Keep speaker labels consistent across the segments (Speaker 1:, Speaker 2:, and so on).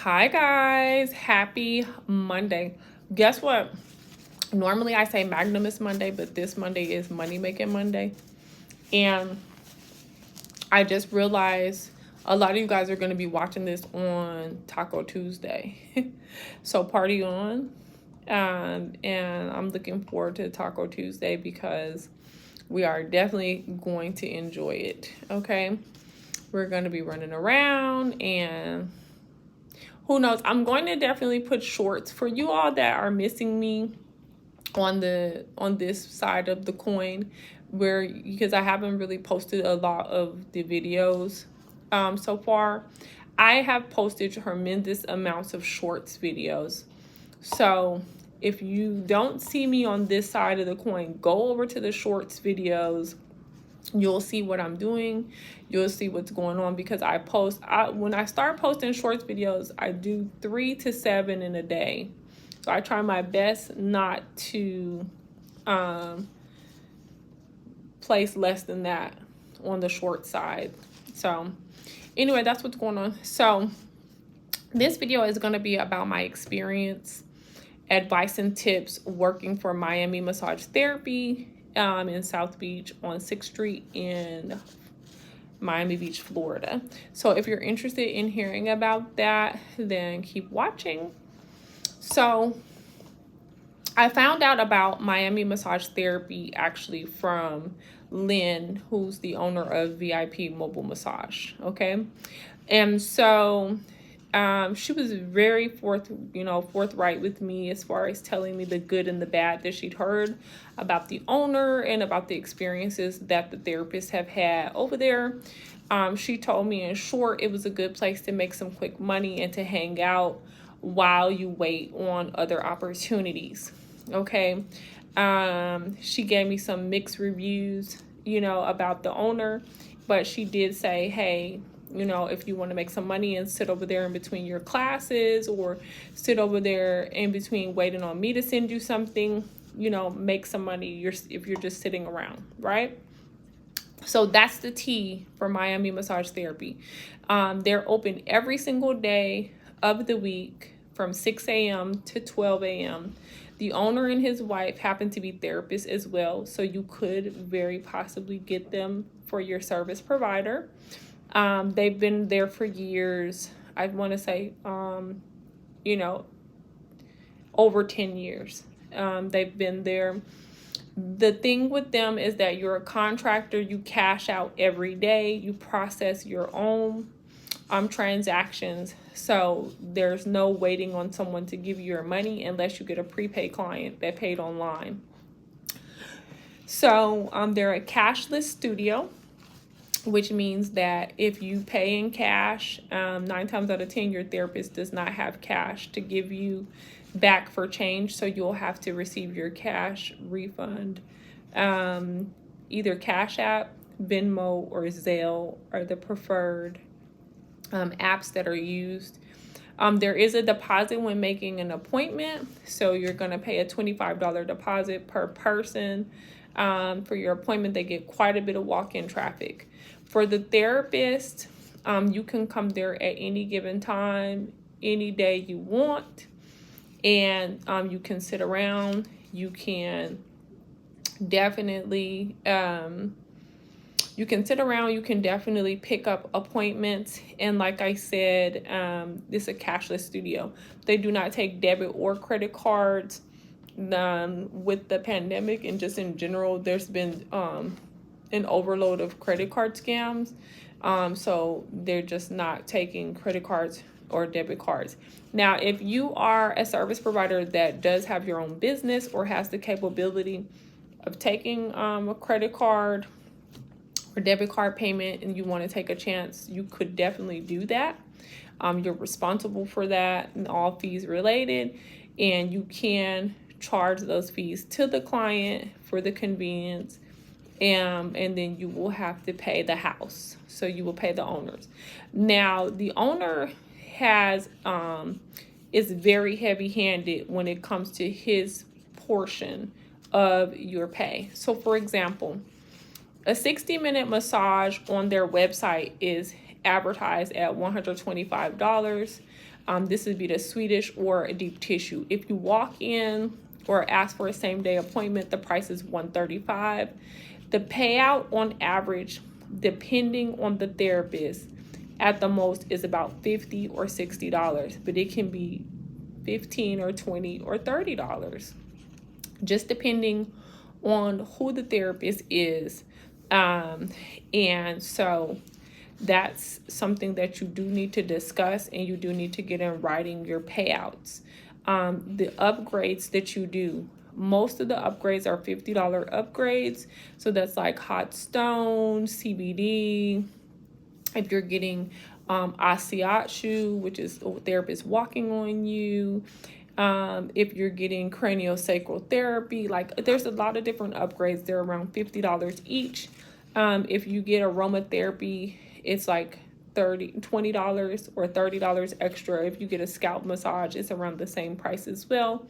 Speaker 1: Hi guys, happy Monday. Guess what? Normally I say Magnum Monday, but this Monday is Money Making Monday. And I just realized a lot of you guys are going to be watching this on Taco Tuesday. So party on. And I'm looking forward to Taco Tuesday because we are definitely going to enjoy it. Okay. We're going to be running around and who knows, I'm going to definitely put shorts for you all that are missing me on this side of the coin, because I haven't really posted a lot of the videos so far. I have posted tremendous amounts of shorts videos. So if you don't see me on this side of the coin, go over to the shorts videos. You'll see what I'm doing. You'll see what's going on, because when I start posting shorts videos, I do 3 to 7 in a day. So I try my best not to place less than that on the short side. So anyway, that's what's going on. So this video is going to be about my experience, advice and tips working for Miami Massage Therapy in South Beach on 6th Street in Miami Beach, Florida. So if you're interested in hearing about that, then keep watching. So I found out about Miami Massage Therapy actually from Lynn, who's the owner of VIP Mobile Massage. Okay. And so she was very forthright with me as far as telling me the good and the bad that she'd heard about the owner and about the experiences that the therapists have had over there. She told me, in short, it was a good place to make some quick money and to hang out while you wait on other opportunities. Okay. She gave me some mixed reviews, about the owner, but she did say, hey, if you want to make some money and sit over there in between your classes, or sit over there in between waiting on me to send you something, make some money if you're just sitting around, right? So that's the tea for Miami Massage Therapy. They're open every single day of the week from 6 a.m. to 12 a.m. The owner and his wife happen to be therapists as well, so you could very possibly get them for your service provider. They've been there for years. I want to say, over 10 years. They've been there. The thing with them is that you're a contractor. You cash out every day. You process your own transactions. So there's no waiting on someone to give you your money unless you get a prepaid client that paid online. So they're a cashless studio, which means that if you pay in cash, 9 times out of 10, your therapist does not have cash to give you back for change. So you'll have to receive your cash refund. Either Cash App, Venmo, or Zelle are the preferred apps that are used. There is a deposit when making an appointment. So you're going to pay a $25 deposit per person. For your appointment. They get quite a bit of walk-in traffic. For the therapist, you can come there at any given time, any day you want, and you can sit around. You can definitely you can definitely pick up appointments. And like I said, this is a cashless studio. They do not take debit or credit cards. With the pandemic and just in general, there's been an overload of credit card scams. So they're just not taking credit cards or debit cards. Now, if you are a service provider that does have your own business or has the capability of taking a credit card or debit card payment, and you want to take a chance, you could definitely do that. You're responsible for that and all fees related, and you can charge those fees to the client for the convenience, and then you will have to pay the house. So you will pay the owners. Now, the owner is very heavy-handed when it comes to his portion of your pay. So for example, a 60-minute massage on their website is advertised at $125. This would be the Swedish or a deep tissue. If you walk in or ask for a same-day appointment, the price is $135. The payout on average, depending on the therapist, at the most is about $50 or $60, but it can be $15 or $20 or $30, just depending on who the therapist is. And so that's something that you do need to discuss, and you do need to get in writing your payouts. The upgrades that you do, most of the upgrades are $50 upgrades. So that's like hot stone, CBD. If you're getting asiachu, which is a therapist walking on you, if you're getting craniosacral therapy, like there's a lot of different upgrades. They're around $50 each. If you get aromatherapy, it's like $20 or $30 extra. If you get a scalp massage, it's around the same price as well.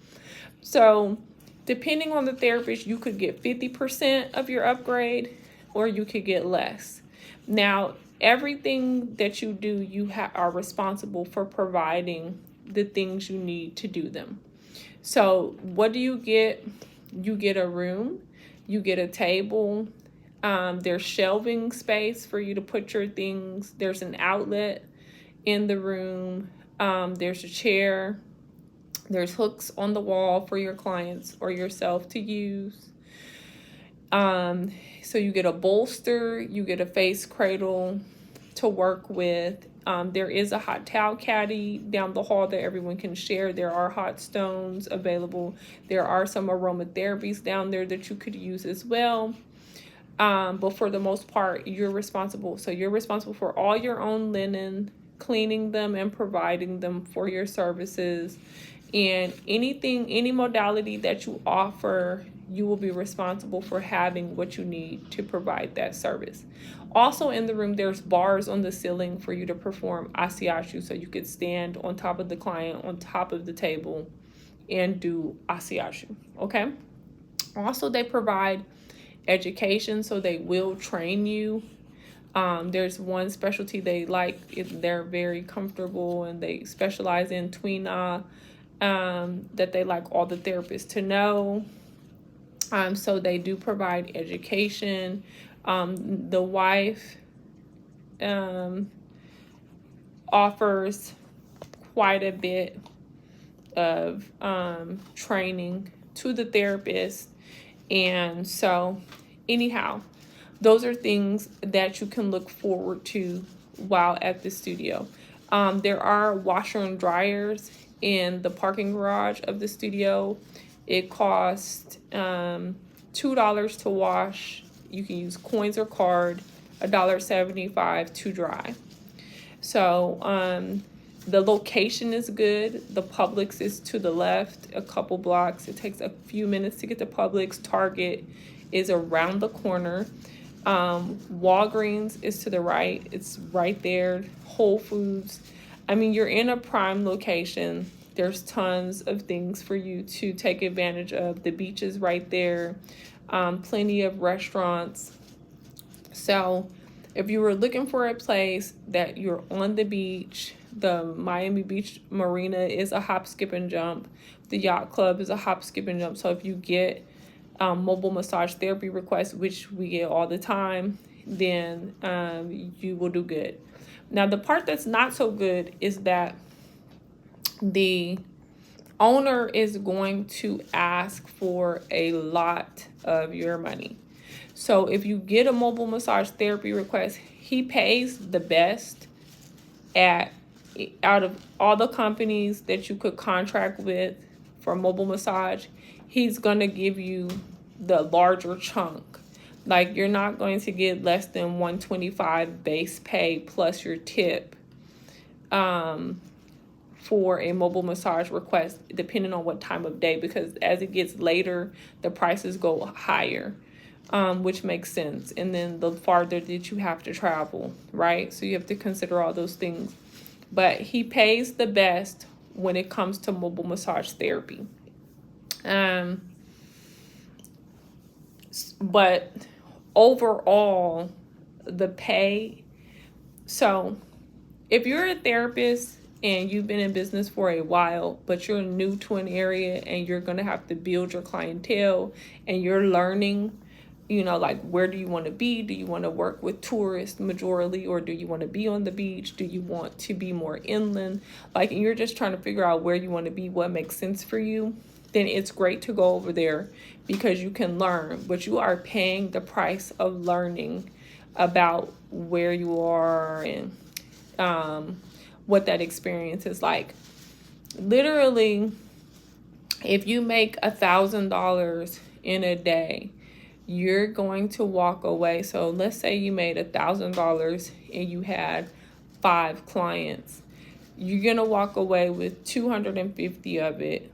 Speaker 1: So depending on the therapist, you could get 50% of your upgrade, or you could get less. Now, everything that you do, you are responsible for providing the things you need to do them. So what do you get? You get a room, you get a table, there's shelving space for you to put your things, there's an outlet in the room, there's a chair, there's hooks on the wall for your clients or yourself to use. So you get a bolster, you get a face cradle to work with. There is a hot towel caddy down the hall that everyone can share. There are hot stones available. There are some aromatherapies down there that you could use as well. But for the most part, you're responsible. So you're responsible for all your own linen, cleaning them and providing them for your services. And any modality that you offer, you will be responsible for having what you need to provide that service. Also in the room, there's bars on the ceiling for you to perform asiachu, so you could stand on top of the client, on top of the table, and do asiachu, okay? Also, they provide education, so they will train you. There's one specialty they like, they're very comfortable, and they specialize in tuina, that they like all the therapists to know. So they do provide education. The wife offers quite a bit of training to the therapist. And so anyhow, those are things that you can look forward to while at the studio. There are washer and dryers in the parking garage of the studio. It costs $2 to wash. You can use coins or card, $1.75 to dry. So the location is good. The Publix is to the left, a couple blocks. It takes a few minutes to get to Publix. Target is around the corner. Walgreens is to the right. It's right there. Whole Foods. I mean, you're in a prime location. There's tons of things for you to take advantage of. The beach is right there. Plenty of restaurants. So if you were looking for a place that you're on the beach, the Miami Beach Marina is a hop, skip, and jump. The Yacht Club is a hop, skip, and jump. So if you get mobile massage therapy requests, which we get all the time, then you will do good. Now, the part that's not so good is that the owner is going to ask for a lot of your money. So if you get a mobile massage therapy request, he pays the best out of all the companies that you could contract with for mobile massage. He's going to give you the larger chunk. Like, you're not going to get less than $125 base pay plus your tip for a mobile massage request, depending on what time of day, because as it gets later, the prices go higher, which makes sense. And then the farther that you have to travel, right? So you have to consider all those things. But he pays the best when it comes to mobile massage therapy. But overall, the pay, So if you're a therapist and you've been in business for a while, but you're new to an area and you're going to have to build your clientele and you're learning, like, where do you want to be? Do you want to work with tourists majorly, or do you want to be on the beach? Do you want to be more inland? Like, and you're just trying to figure out where you want to be, what makes sense for you, then it's great to go over there because you can learn, but you are paying the price of learning about where you are and what that experience is like. Literally, if you make $1,000 in a day, you're going to walk away. So let's say you made $1,000 and you had 5 clients. You're going to walk away with 250 of it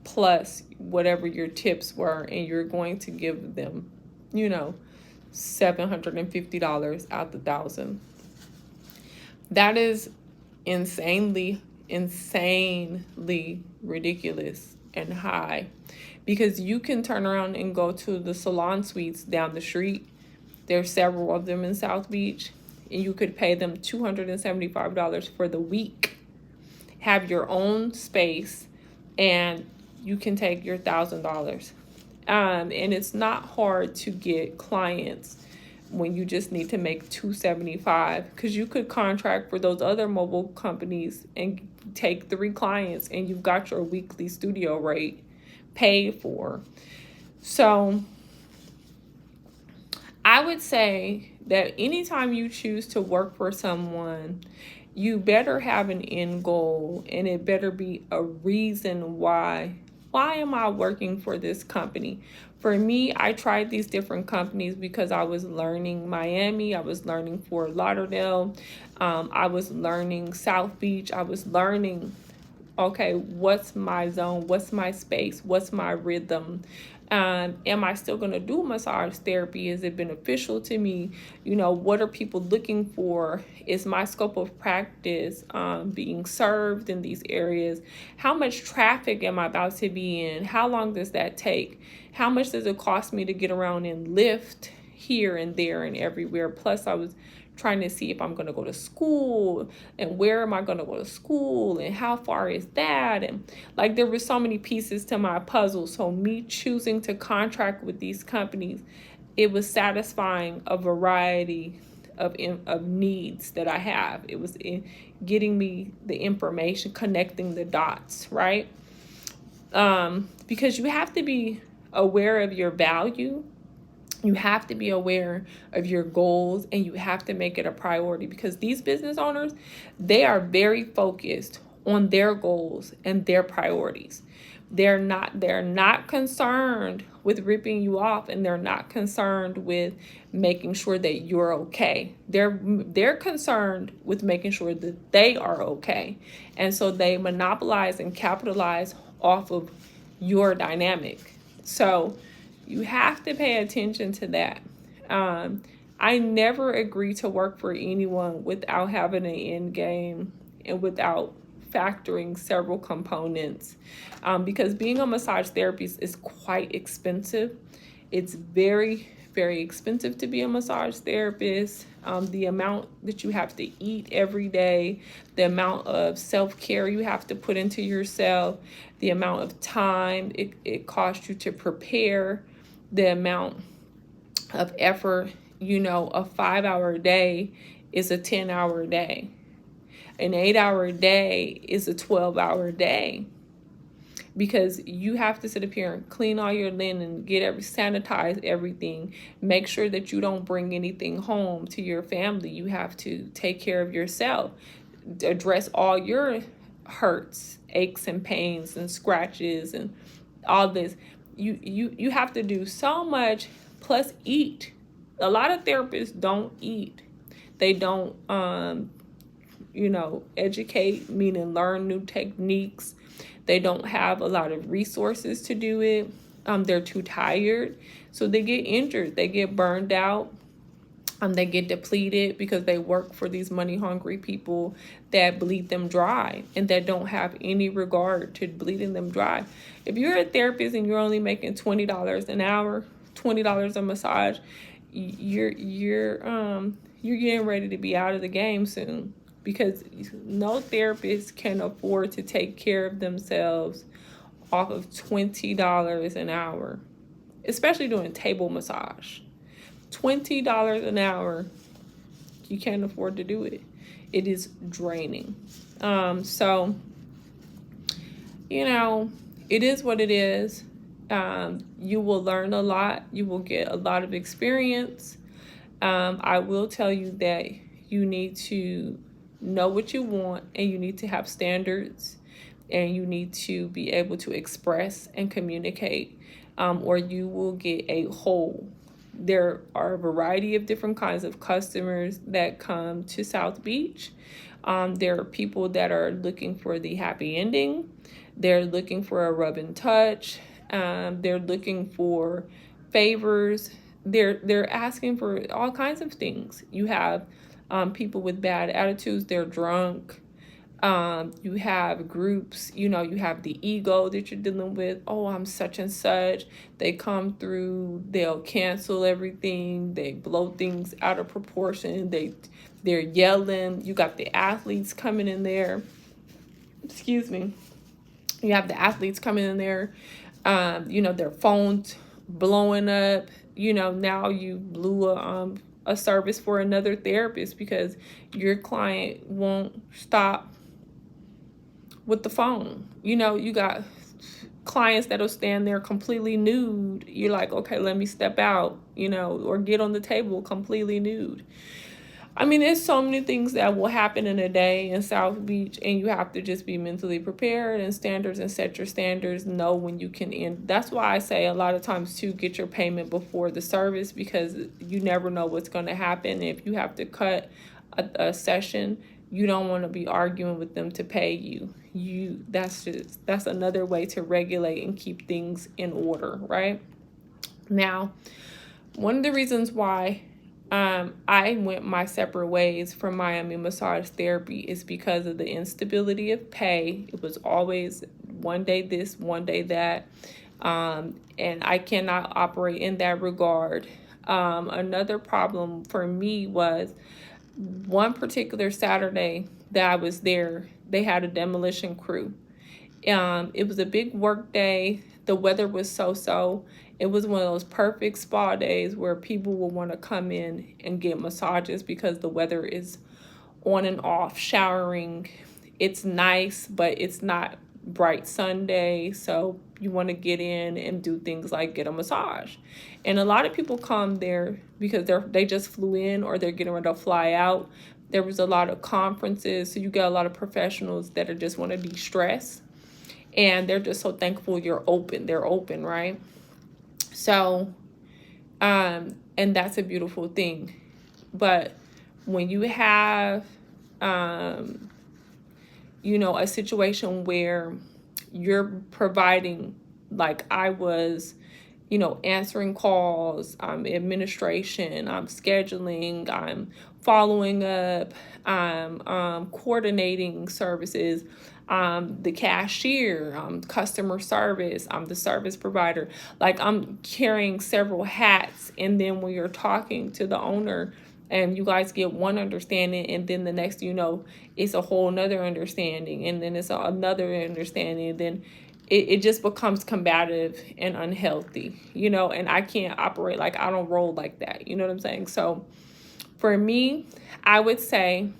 Speaker 1: plus whatever your tips were, and you're going to give them, $750 out the 1,000. That is insanely ridiculous and high, because you can turn around and go to the salon suites down the street. There's several of them in South Beach, and you could pay them $275 for the week, have your own space, and you can take your $1,000. And it's not hard to get clients when you just need to make $275, because you could contract for those other mobile companies and take 3 clients and you've got your weekly studio rate paid for. So I would say that anytime you choose to work for someone, you better have an end goal, and it better be a reason why. Why am I working for this company? For me, I tried these different companies because I was learning Miami, I was learning Fort Lauderdale, I was learning South Beach, I was learning, okay, what's my zone, what's my space, what's my rhythm? Am I still going to do massage therapy? Is it beneficial to me? What are people looking for? Is my scope of practice being served in these areas? How much traffic am I about to be in? How long does that take? How much does it cost me to get around and lift here and there and everywhere? Plus, I was trying to see if I'm going to go to school, and where am I going to go to school, and how far is that, and like, there were so many pieces to my puzzle. So me choosing to contract with these companies, it was satisfying a variety of needs that I have. It was getting me the information, connecting the dots, right? Because you have to be aware of your value. You have to be aware of your goals, and you have to make it a priority, because these business owners, they are very focused on their goals and their priorities. They're not concerned with ripping you off, and they're not concerned with making sure that you're okay. They're concerned with making sure that they are okay. And so they monopolize and capitalize off of your dynamic. So you have to pay attention to that. I never agree to work for anyone without having an end game and without factoring several components, because being a massage therapist is quite expensive. It's very, very expensive to be a massage therapist. The amount that you have to eat every day, the amount of self-care you have to put into yourself, the amount of time it costs you to prepare, the amount of effort. A 5-hour day is a 10-hour day. An 8-hour day is a 12-hour day, because you have to sit up here and clean all your linen, sanitize everything, make sure that you don't bring anything home to your family. You have to take care of yourself, address all your hurts, aches and pains and scratches and all this. You have to do so much, plus eat. A lot of therapists don't eat. They don't educate, meaning learn new techniques. They don't have a lot of resources to do it. They're too tired, so they get injured, they get burned out, they get depleted, because they work for these money hungry people that bleed them dry and that don't have any regard to bleeding them dry. If you're a therapist and you're only making $20 an hour, $20 a massage, you're you're getting ready to be out of the game soon, because no therapist can afford to take care of themselves off of $20 an hour, especially doing table massage. $20 an hour, you can't afford to do it. It is draining. So, you know, it is what it is. You will learn a lot. You will get a lot of experience. I will tell you that you need to know what you want, and you need to have standards, and you need to be able to express and communicate, or you will get a hole. There are a variety of different kinds of customers that come to South Beach. There are people that are looking for the happy ending. They're looking for a rub and touch. They're looking for favors. They're asking for all kinds of things. You have people with bad attitudes. They're drunk. You have groups, you have the ego that you're dealing with. Oh, I'm such and such. They come through, they'll cancel everything, they blow things out of proportion, they're yelling. You got the athletes coming in there. Excuse me. You have the athletes coming in there, their phones blowing up. Now you blew a service for another therapist because your client won't stop with the phone. You got clients that'll stand there completely nude. You're like, okay, let me step out, or get on the table completely nude. I mean, there's so many things that will happen in a day in South Beach, and you have to just be mentally prepared and set your standards, know when you can end. That's why I say a lot of times to get your payment before the service, because you never know what's going to happen. If you have to cut a session, you don't want to be arguing with them to pay you. That's another way to regulate and keep things in order, right? Now, one of the reasons why I went my separate ways from Miami Massage Therapy is because of the instability of pay. It was always one day this, one day that, and I cannot operate in that regard. Another problem for me was one particular Saturday that I was there, they had a demolition crew. It was a big work day. The weather was so-so. It was one of those perfect spa days where people will want to come in and get massages because the weather is on and off, showering. It's nice, but it's not bright Sunday, so you want to get in and do things like get a massage. And a lot of people come there because they just flew in, or they're getting ready to fly out. There was a lot of conferences, so you get a lot of professionals that are just want to de-stress, and they're just so thankful you're open. They're open, right? So, and that's a beautiful thing. But when you have, a situation where you're providing, like I was, answering calls, administration, I'm scheduling, I'm following up, I'm coordinating services, the cashier, customer service, I'm the service provider. Like, I'm carrying several hats, and then when you're talking to the owner, and you guys get one understanding, and then the next, it's a whole nother understanding, and then it's another understanding, and then it just becomes combative and unhealthy, and I can't operate, like, I don't roll like that, you know what I'm saying? So for me, I would say,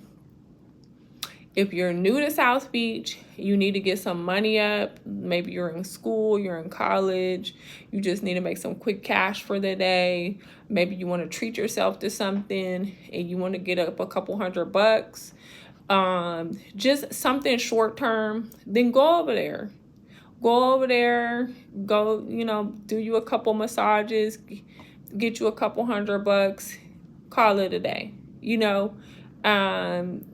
Speaker 1: if you're new to South Beach, you need to get some money up. Maybe you're in school, you're in college, you just need to make some quick cash for the day. Maybe you want to treat yourself to something and you want to get up a couple $100. Just something short term, then go over there. Go, do you a couple massages, get you a couple $100, call it a day.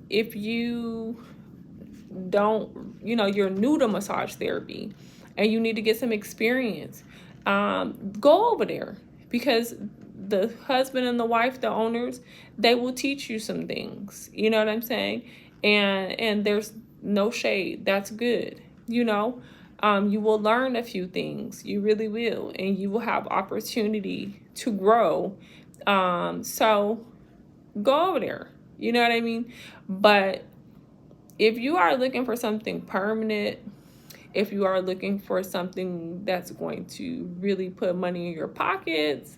Speaker 1: If you don't, you're new to massage therapy and you need to get some experience, go over there, because the husband and the wife, the owners, they will teach you some things, you know what I'm saying? And there's no shade. That's good. You will learn a few things. You really will. And you will have opportunity to grow. So go over there. You know what I mean? But if you are looking for something permanent, if you are looking for something that's going to really put money in your pockets,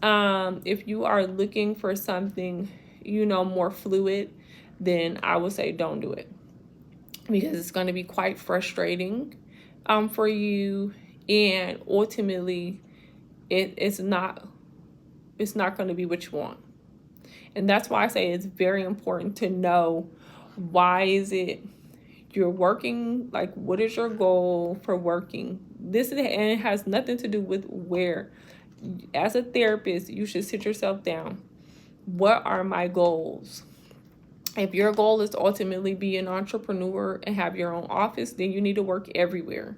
Speaker 1: if you are looking for something, more fluid, then I would say don't do it, because it's going to be quite frustrating for you, and ultimately it's not going to be what you want. And that's why I say it's very important to know, why is it you're working? Like, what is your goal for working? And it has nothing to do with where. As a therapist, you should sit yourself down. What are my goals? If your goal is to ultimately be an entrepreneur and have your own office, then you need to work everywhere.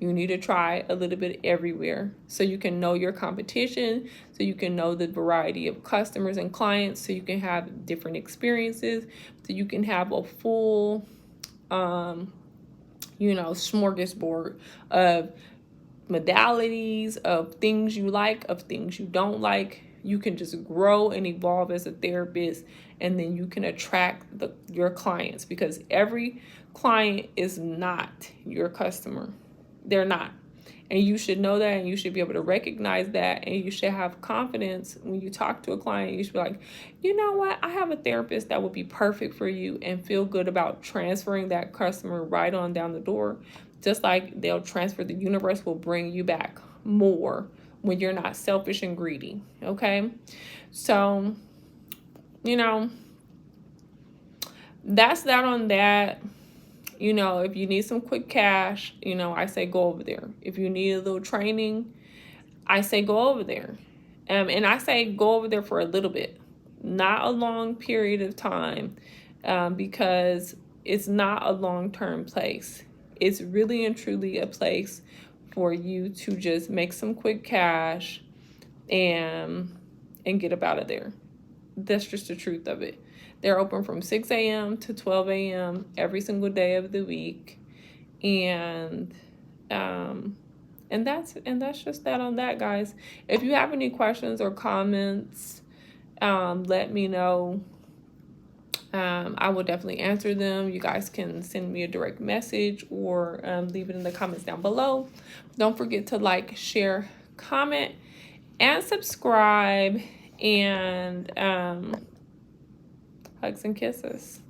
Speaker 1: You need to try a little bit everywhere, so you can know your competition, so you can know the variety of customers and clients, so you can have different experiences, so you can have a full, smorgasbord of modalities, of things you like, of things you don't like. You can just grow and evolve as a therapist, and then you can attract your clients, because every client is not your customer. They're not. And you should know that, and you should be able to recognize that, and you should have confidence when you talk to a client. You should be like, you know what, I have a therapist that would be perfect for you, and feel good about transferring that customer right on down the door. Just like they'll transfer, the universe will bring you back more when you're not selfish and greedy. Okay? So, that's that on that. If you need some quick cash, I say go over there. If you need a little training, I say go over there. And I say go over there for a little bit, not a long period of time, because it's not a long-term place. It's really and truly a place for you to just make some quick cash and get up out of there. That's just the truth of it. They're open from 6 a.m. to 12 a.m. every single day of the week. And that's just that on that, guys. If you have any questions or comments, let me know. I will definitely answer them. You guys can send me a direct message, or leave it in the comments down below. Don't forget to like, share, comment, and subscribe. And hugs and kisses.